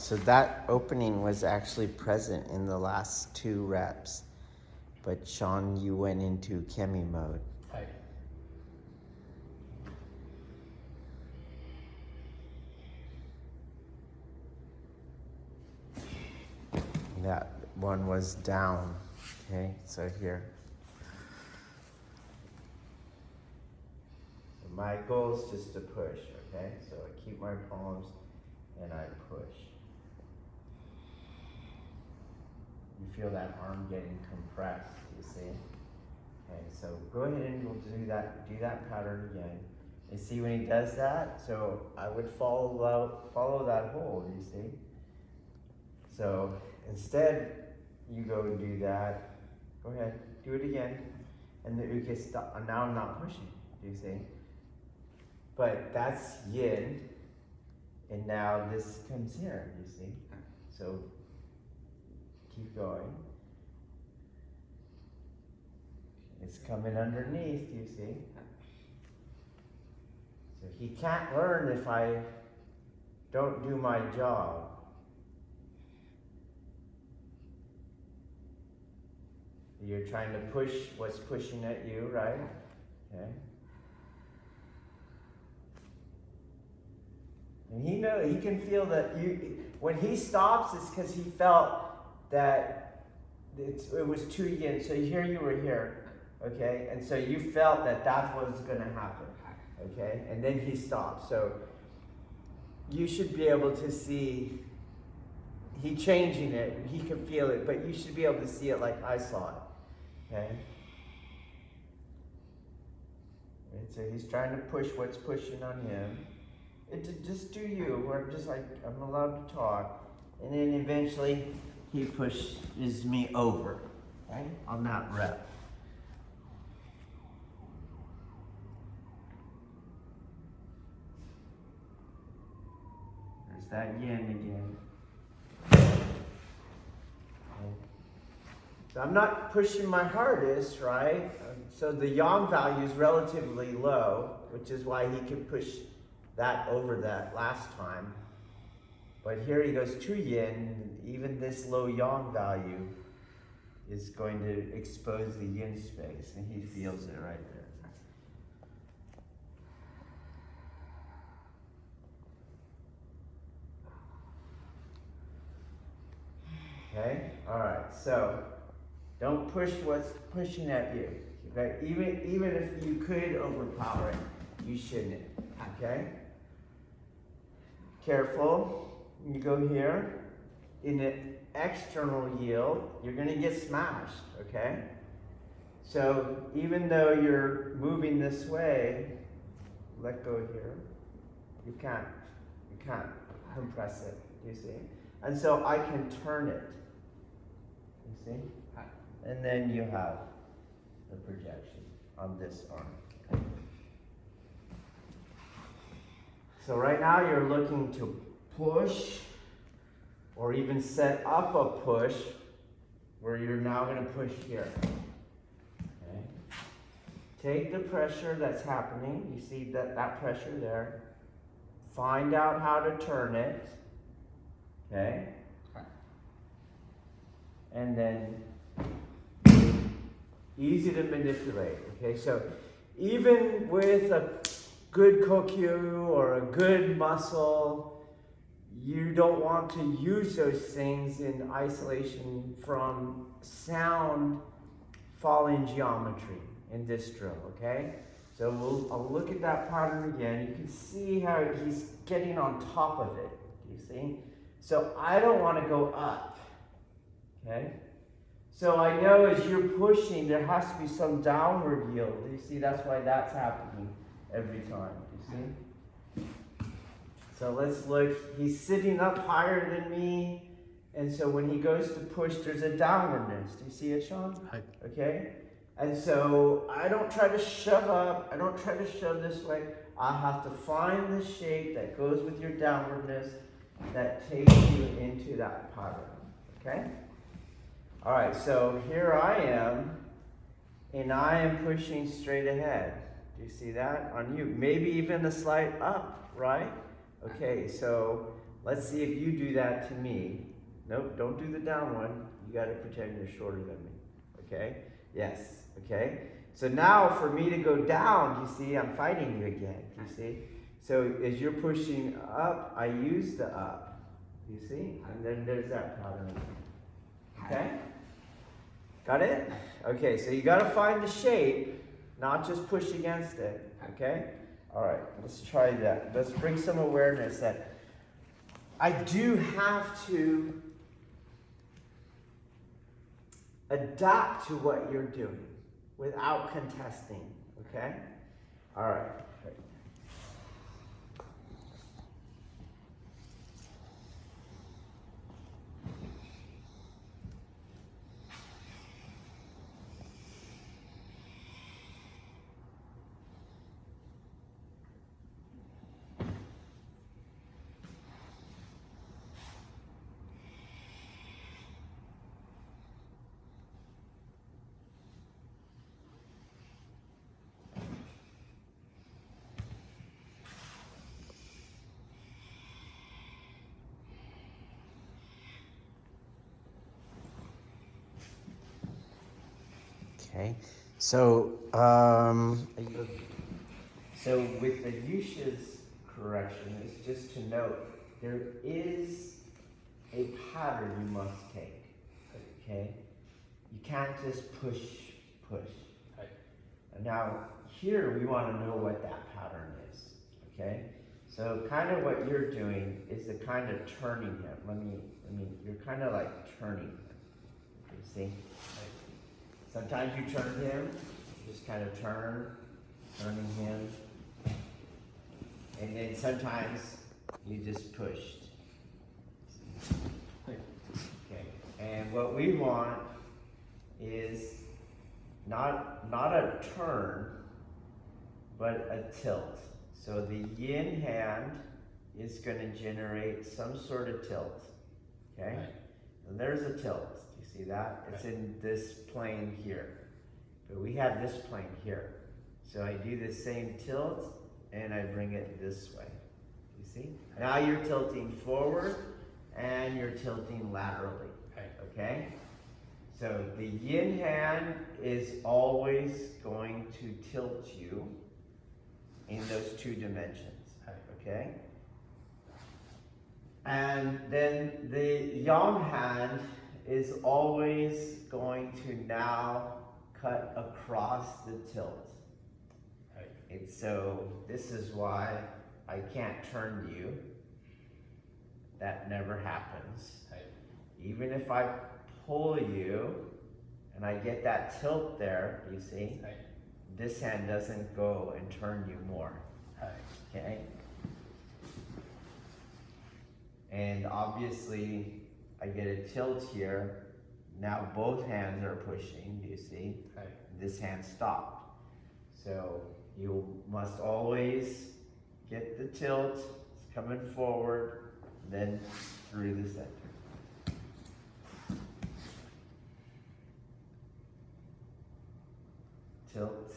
So that opening was actually present in the last 2 reps. But Sean, you went into Kemi mode. Hi. That one was down. Okay, so here. So my goal is just to push, okay? So I keep my palms and I push. You feel that arm getting compressed, you see? Okay, so go ahead and we'll do that pattern again. And see when he does that, so I would follow that hold, you see? So instead, you go and do that. Go ahead, do it again. And the uke stop. Now I'm not pushing, do you see? But that's yin. And now this comes here, you see? So keep going. It's coming underneath, you see? So he can't learn if I don't do my job. You're trying to push what's pushing at you, right? Okay. And he can feel that when he stops, it's because he felt that it was too yin. So here you were here, okay? And so you felt that that's what was going to happen, okay? And then he stopped. So you should be able to see he changing it. He can feel it, but you should be able to see it like I saw it. Okay. And so he's trying to push what's pushing on him. Just do you, or just like I'm allowed to talk. And then eventually he pushes me over, right? On that rep. There's that yin again. So I'm not pushing my hardest, right? So the yang value is relatively low, which is why he can push that over that last time. But here he goes too yin, even this low yang value is going to expose the yin space, and he feels it right there. Okay, all right, so don't push what's pushing at you. Okay? Even if you could overpower it, you shouldn't. Okay? Careful. You go here. In the external yield, you're going to get smashed. Okay? So even though you're moving this way, let go here. You can't compress it. You see? And so I can turn it. You see? And then you have the projection on this arm. So right now you're looking to push or even set up a push where you're now going to push here. Okay. Take the pressure that's happening. You see that pressure there. Find out how to turn it. Okay. And then easy to manipulate, okay? So even with a good Kokyu or a good muscle, you don't want to use those things in isolation from sound falling geometry in this drill, okay? So I'll look at that pattern again. You can see how he's getting on top of it, you see? So I don't want to go up, okay? So I know as you're pushing, there has to be some downward yield. You see, that's why that's happening every time, you see? So let's look. He's sitting up higher than me, and so when he goes to push, there's a downwardness. Do you see it, Sean? Hi. Okay? And so I don't try to shove up. I don't try to shove this way. I have to find the shape that goes with your downwardness that takes you into that pattern, okay? All right, so here I am, and I am pushing straight ahead. Do you see that on you? Maybe even a slight up, right? Okay, so let's see if you do that to me. Nope, don't do the down one. You got to pretend you're shorter than me. Okay? Yes. Okay? So now for me to go down, you see, I'm fighting you again. You see? So as you're pushing up, I use the up. You see? And then there's that pattern. Okay? Got it? Okay, so you got to find the shape, not just push against it. Okay? All right, let's try that. Let's bring some awareness that I do have to adapt to what you're doing without contesting. Okay? All right. Okay, so with the Yusha's correction, it's just to note there is a pattern you must take. Okay, you can't just push. Now here we want to know what that pattern is. Okay, so kind of what you're doing is the kind of turning him. You're kind of like turning him. You see. Sometimes you turn him, just kind of turning him. And then sometimes you just pushed. Okay. And what we want is not a turn, but a tilt. So the yin hand is going to generate some sort of tilt. Okay? And there's a tilt. See that? It's in this plane here. But we have this plane here. So I do the same tilt and I bring it this way. You see? Now you're tilting forward and you're tilting laterally. Okay? So the yin hand is always going to tilt you in those two dimensions. Okay? And then the yang hand is always going to now cut across the tilt. And so this is why I can't turn you. That never happens. Even if I pull you and I get that tilt there, you see, this hand doesn't go and turn you more. Okay? And obviously, I get a tilt here. Now both hands are pushing, do you see? This hand stopped. So you must always get the tilt, it's coming forward, then through the center. Tilt,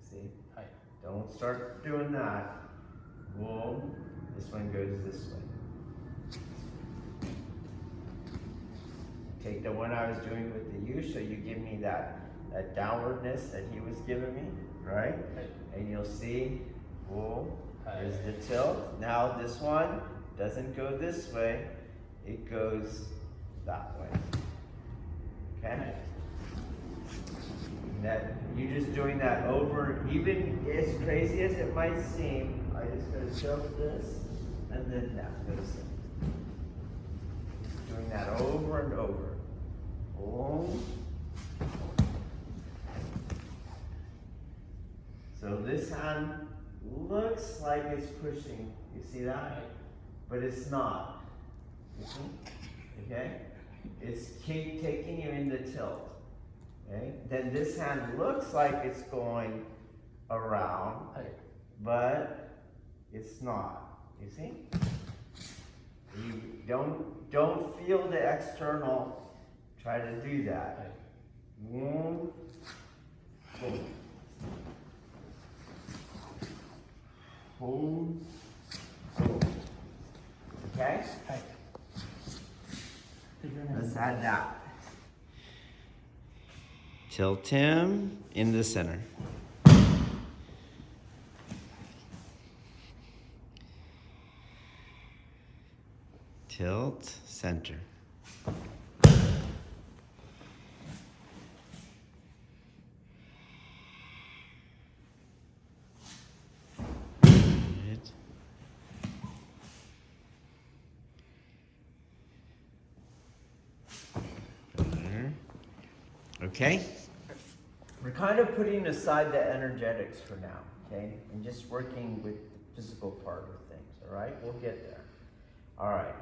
see? Don't start doing that. Boom. This one goes this way. Take the one I was doing with the U, so you give me that downwardness that he was giving me, right? And you'll see, boom, there's the tilt. Now this one doesn't go this way, it goes that way. Okay? That you're just doing that over, even as crazy as it might seem. I just gotta tilt this, and then that goes in. Doing that over and over. Boom. So this hand looks like it's pushing. You see that? But it's not. You see? Okay? It's taking you in the tilt. Okay? Then this hand looks like it's going around, but it's not. You see? You don't feel the external. Try to do that. Boom. Boom. Boom. Boom. Okay? add that. Tilt him in the center. Tilt, center. Okay? We're kind of putting aside the energetics for now, okay? And just working with the physical part of things, all right? We'll get there. All right.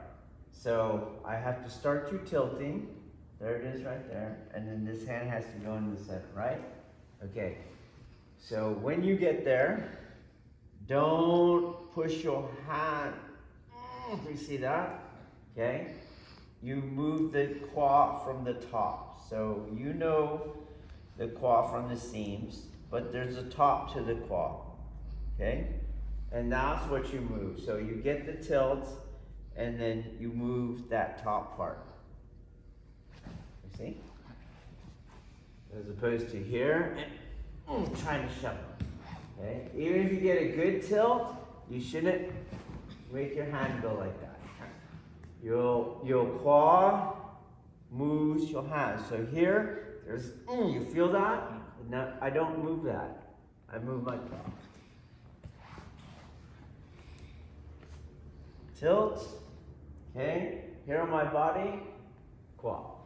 So I have to start you tilting. There it is right there. And then this hand has to go in the center, right? Okay. So when you get there, don't push your hand. You see that? Okay? You move the quad from the top. So you know the quad from the seams, but there's a top to the quad. Okay? And that's what you move. So you get the tilt, and then you move that top part. You see? As opposed to here, and trying to shove it. Okay? Even if you get a good tilt, you shouldn't make your hand go like that. Your claw moves your hand. So here, there's, you feel that? No, I don't move that. I move my claw. Tilt. Okay, here on my body, claw.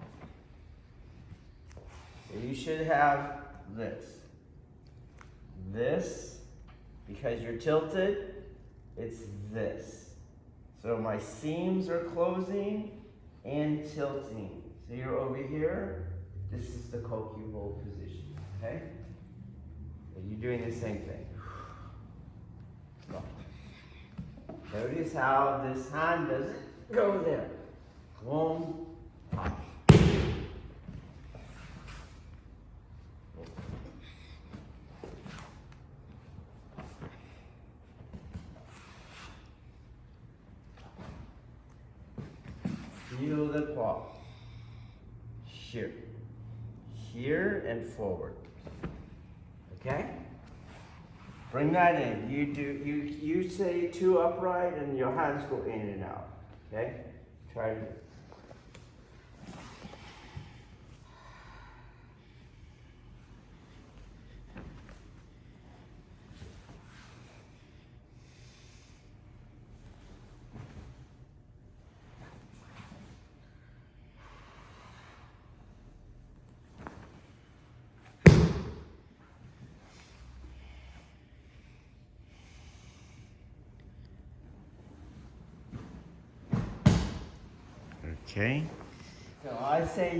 So you should have this. This, because you're tilted, it's this. So my seams are closing and tilting. So you're over here, this is the Kokyu-Ho position, okay? And you're doing the same thing. Go. Notice how this hand doesn't go there. Boom. Feel the claw. Here. Here and forward. Okay? Bring that in. You say 2 upright and your hands go in and out. Okay? Try to. Okay. So I say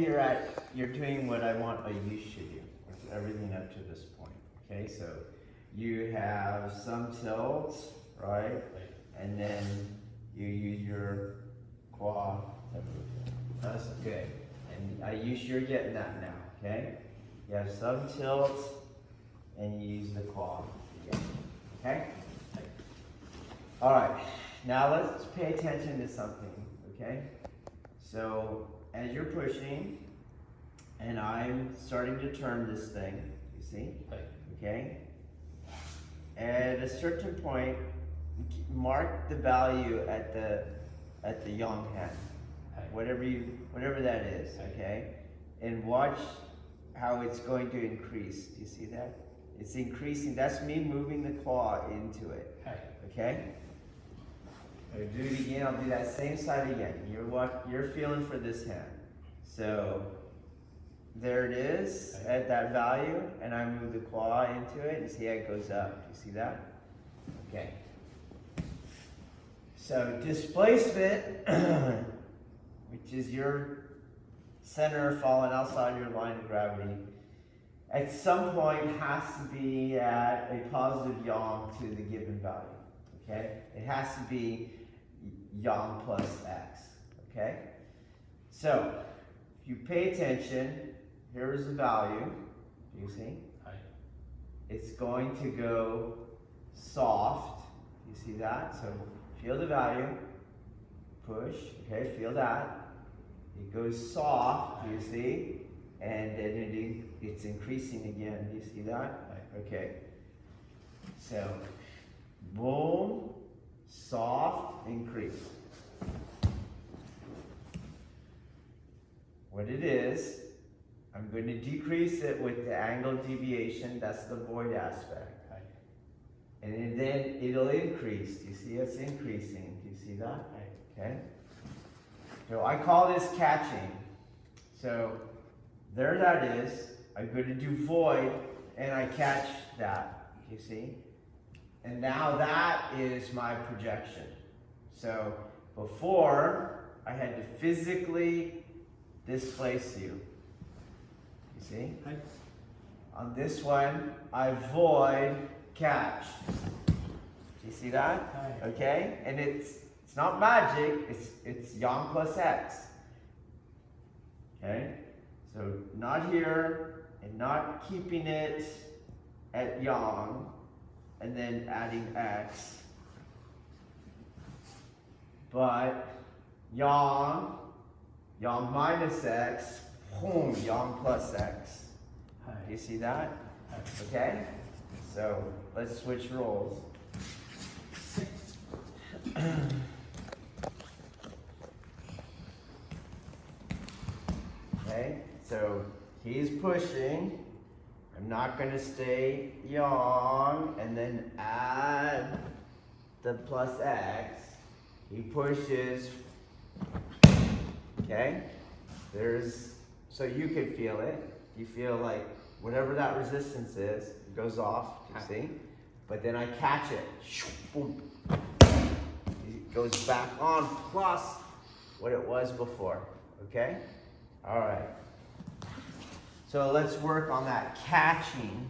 you're doing what I want a you should do. With everything up to this point. Okay, so you have some tilt, right? And then you use your claw to move. That's good. And you're getting that now, okay? You have some tilt and you use the claw again. Okay? All right. Now let's pay attention to something, okay? So as you're pushing, and I'm starting to turn this thing, you see? Okay? At a certain point, mark the value at the yang hand, whatever that is, okay? And watch how it's going to increase. Do you see that? It's increasing. That's me moving the claw into it, okay? I'll do it again. I'll do that same side again. You're feeling for this hand. So there it is at that value, and I move the claw into it, and see how it goes up. You see that? Okay. So displacement, which is your center falling outside your line of gravity, at some point has to be at a positive yang to the given value. Okay? It has to be yang plus x, okay? So, if you pay attention, here is the value, do you see? It's going to go soft, you see that? So, feel the value, push, okay, feel that. it goes soft, you see, and then it's increasing again. Do you see that? Okay. So, boom, soft, increase. What it is, I'm going to decrease it with the angle deviation. That's the void aspect. And then it'll increase. Do you see it's increasing? Do you see that? Okay. So I call this catching. So there that is. I'm going to do void and I catch that. Do you see? And now that is my projection. So before I had to physically displace you. You see? Hi. On this one, I void catch. Do you see that? Hi. Okay? And it's not magic, it's yang plus x. Okay? So not here and not keeping it at yang and then adding x. But yang minus x, boom, yang plus x. Hi. Do you see that? Hi. Okay? So let's switch roles. Okay, so he's pushing. I'm not going to stay yang and then add the plus x. He pushes. Okay? So you can feel it. You feel like whatever that resistance is, it goes off, do you see? But then I catch it. Boom. It goes back on plus what it was before. Okay? All right. So let's work on that catching.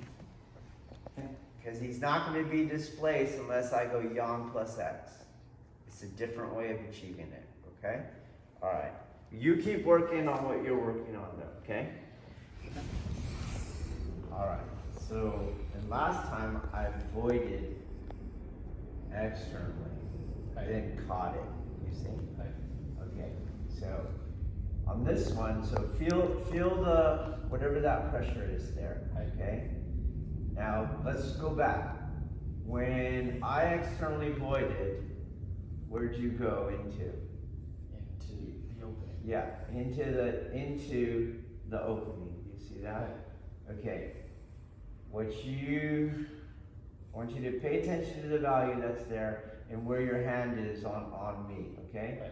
Because he's not going to be displaced unless I go yang plus x. It's a different way of achieving it. Okay? All right. You keep working on what you're working on though. Okay? All right. So, and last time I voided externally. I then caught it. You see? Okay. So on this one, so feel the whatever that pressure is there. Okay. Now let's go back. When I externally voided, where'd you go into? Into the opening. Yeah, into the opening. You see that? Okay. I want you to pay attention to the value that's there and where your hand is on me, okay? Right.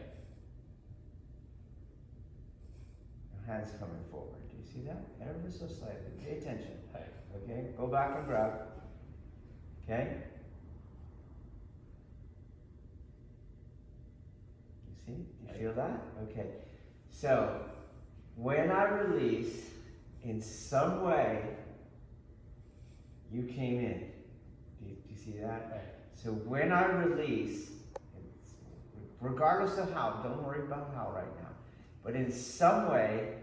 Your hand's coming forward. Do you see that? Ever so slightly. Pay attention. Right. Okay? Go back and grab. Okay? You see? Do you feel that? Okay. So, when I release, in some way, you came in. Do you see that? Right. So when I release, regardless of how, don't worry about how right now, but in some way,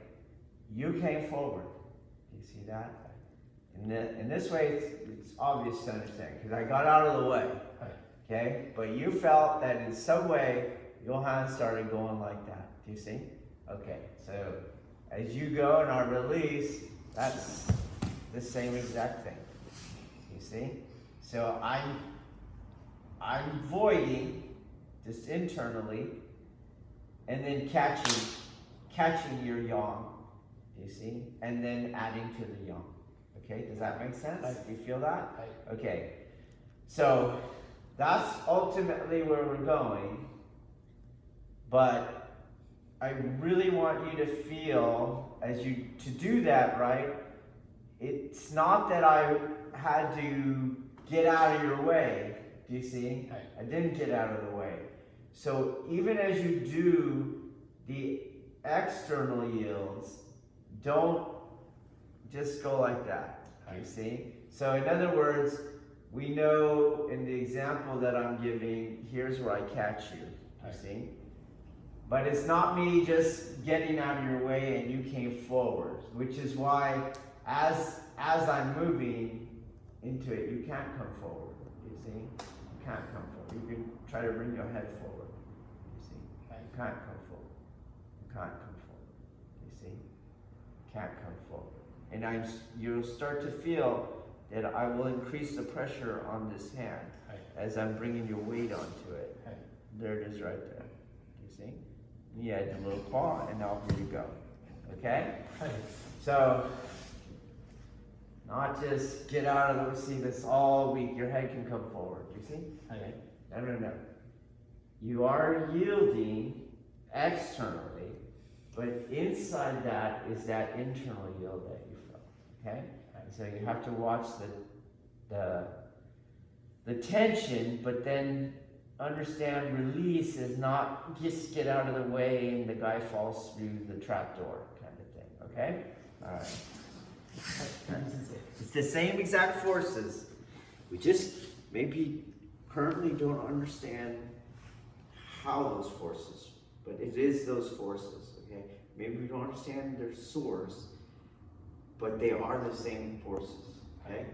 you came forward. Do you see that? In this way, it's obvious to understand, because I got out of the way. Right. Okay? But you felt that in some way, your hand started going like that. Do you see? Okay, so as you go and I release, that's the same exact thing. You see? So I'm voiding just internally and then catching your yang, you see? And then adding to the yang. Okay, does that make sense? Do you feel that? Okay, so that's ultimately where we're going, but I really want you to feel to do that, right? It's not that I had to get out of your way. Do you see? I didn't get out of the way. So even as you do the external yields, don't just go like that. You see? So in other words, we know in the example that I'm giving, here's where I catch you. You see? But it's not me just getting out of your way and you came forward, which is why as I'm moving into it, you can't come forward. You see? You can't come forward. You can try to bring your head forward. You see? You can't come forward. You can't come forward. can't come forward. And you'll start to feel that I will increase the pressure on this hand as I'm bringing your weight onto it. There it is right there. Do you see? You add the little claw, and now here you go. Okay? So, not just get out of the seat that's all weak. Your head can come forward. Do you see? No. You are yielding externally, but inside that is that internal yield that you feel. Okay? And so you have to watch the tension, but then understand release is not just get out of the way and the guy falls through the trap door kind of thing. Okay? All right. It's the same exact forces. We just maybe currently don't understand how those forces, but it is those forces. Okay? Maybe we don't understand their source, but they are the same forces. Okay?